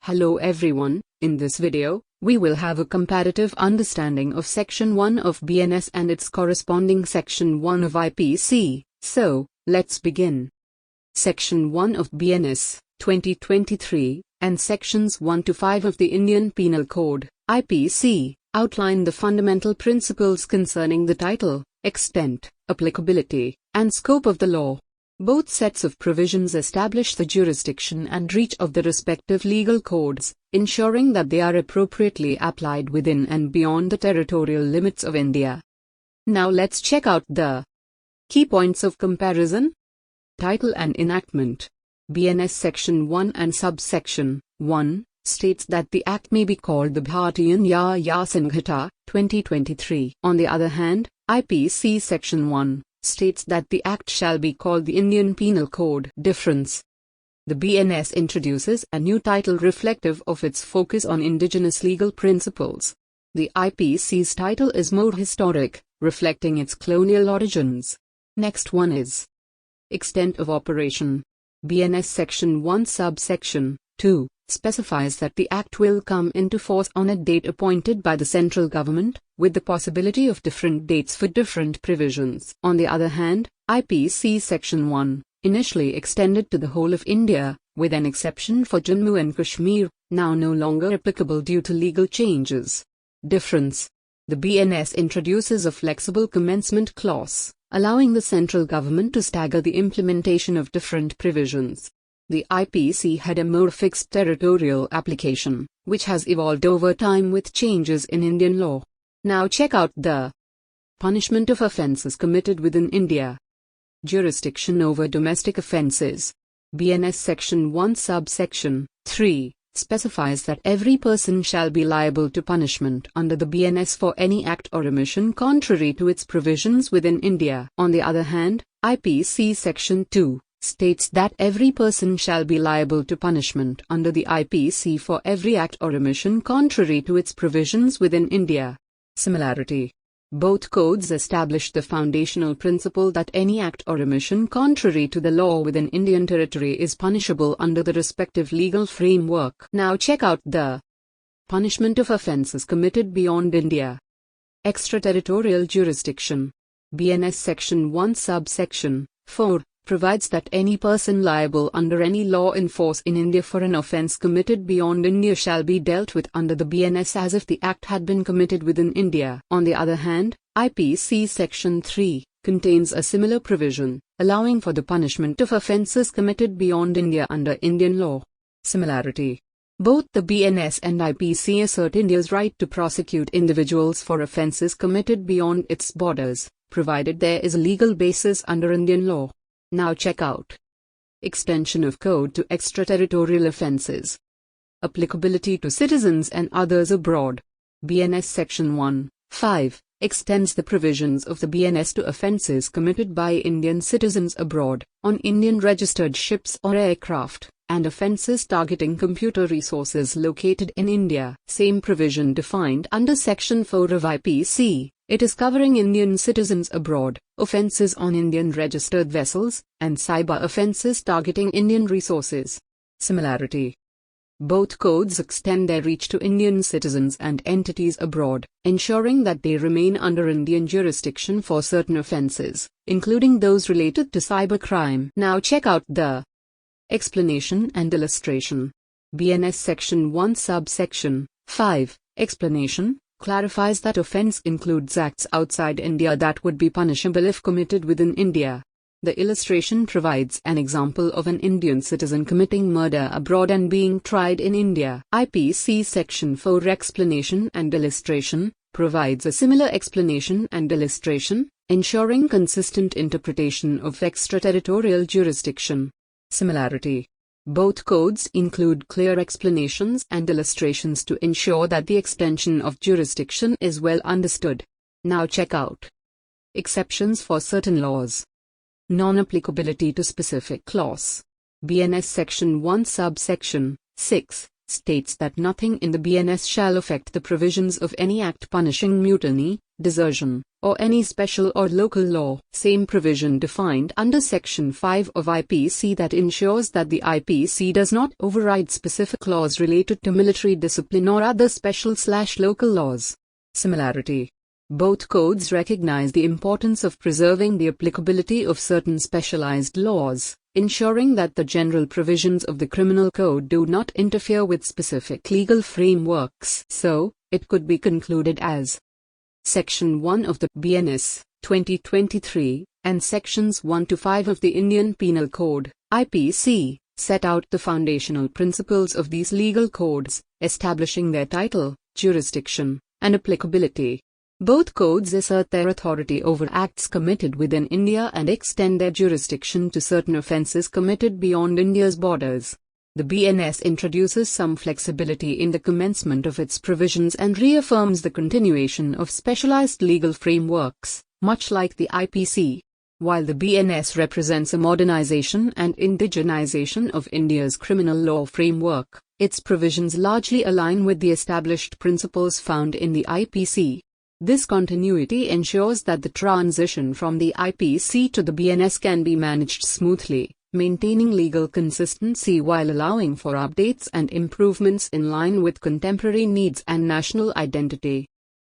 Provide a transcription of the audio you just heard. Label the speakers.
Speaker 1: Hello everyone, in this video, we will have a comparative understanding of Section 1 of BNS and its corresponding Section 1 of IPC. So, let's begin. Section 1 of BNS, 2023, and Sections 1 to 5 of the Indian Penal Code, IPC, outline the fundamental principles concerning the title, extent, applicability, and scope of the law. Both sets of provisions establish the jurisdiction and reach of the respective legal codes, ensuring that they are appropriately applied within and beyond the territorial limits of India. Now let's check out the key points of comparison. Title and enactment. BNS Section 1 and Subsection 1 states that the Act may be called the Bharatiya Nyaya Sanhita, 2023. On the other hand, IPC Section 1 states that the Act shall be called the Indian Penal Code. Difference. The BNS introduces a new title reflective of its focus on indigenous legal principles. The IPC's title is more historic, reflecting its colonial origins. Next one is extent of operation. BNS Section 1 Subsection 2 specifies that the Act will come into force on a date appointed by the central government, with the possibility of different dates for different provisions. On the other hand, IPC Section 1, initially extended to the whole of India, with an exception for Jammu and Kashmir, now no longer applicable due to legal changes. Difference. The BNS introduces a flexible commencement clause, allowing the central government to stagger the implementation of different provisions. The IPC had a more fixed territorial application, which has evolved over time with changes in Indian law. Now check out the punishment of offences committed within India. Jurisdiction over domestic offences. BNS Section 1 Subsection 3 specifies that every person shall be liable to punishment under the BNS for any act or omission contrary to its provisions within India. On the other hand, IPC Section 2 states that every person shall be liable to punishment under the IPC for every act or omission contrary to its provisions within India. Similarity. Both codes establish the foundational principle that any act or omission contrary to the law within Indian territory is punishable under the respective legal framework. Now check out the punishment of offences committed beyond India. Extra-territorial jurisdiction. BNS Section 1 Subsection 4 provides that any person liable under any law in force in India for an offence committed beyond India shall be dealt with under the BNS as if the act had been committed within India. On the other hand, IPC Section 3 contains a similar provision, allowing for the punishment of offences committed beyond India under Indian law. Similarity. Both the BNS and IPC assert India's right to prosecute individuals for offences committed beyond its borders, provided there is a legal basis under Indian law. Now check out extension of code to extraterritorial offences. Applicability to citizens and others abroad. BNS Section 1, 5 extends the provisions of the BNS to offences committed by Indian citizens abroad, on Indian registered ships or aircraft, and offences targeting computer resources located in India. Same provision defined under Section 4 of IPC. It is covering Indian citizens abroad, offences on Indian registered vessels, and cyber offences targeting Indian resources. Similarity. Both codes extend their reach to Indian citizens and entities abroad, ensuring that they remain under Indian jurisdiction for certain offences, including those related to cybercrime. Now check out the explanation and illustration. BNS Section 1 Subsection 5 explanation clarifies that offence includes acts outside India that would be punishable if committed within India. The illustration provides an example of an Indian citizen committing murder abroad and being tried in India. IPC Section 4 explanation and illustration provides a similar explanation and illustration, ensuring consistent interpretation of extraterritorial jurisdiction. Similarity. Both codes include clear explanations and illustrations to ensure that the extension of jurisdiction is well understood. Now check out exceptions for certain laws. Non-applicability to specific clause. BNS Section 1 Subsection 6 states that nothing in the BNS shall affect the provisions of any act punishing mutiny, desertion, or any special or local law. Same provision defined under Section 5 of IPC that ensures that the IPC does not override specific laws related to military discipline or other special/local laws. Similarity. Both codes recognize the importance of preserving the applicability of certain specialized laws, ensuring that the general provisions of the criminal code do not interfere with specific legal frameworks. So, it could be concluded as Section 1 of the BNS, 2023, and Sections 1 to 5 of the Indian Penal Code, IPC, set out the foundational principles of these legal codes, establishing their title, jurisdiction, and applicability. Both codes assert their authority over acts committed within India and extend their jurisdiction to certain offences committed beyond India's borders. The BNS introduces some flexibility in the commencement of its provisions and reaffirms the continuation of specialized legal frameworks, much like the IPC. While the BNS represents a modernization and indigenization of India's criminal law framework, its provisions largely align with the established principles found in the IPC. This continuity ensures that the transition from the IPC to the BNS can be managed smoothly, maintaining legal consistency while allowing for updates and improvements in line with contemporary needs and national identity.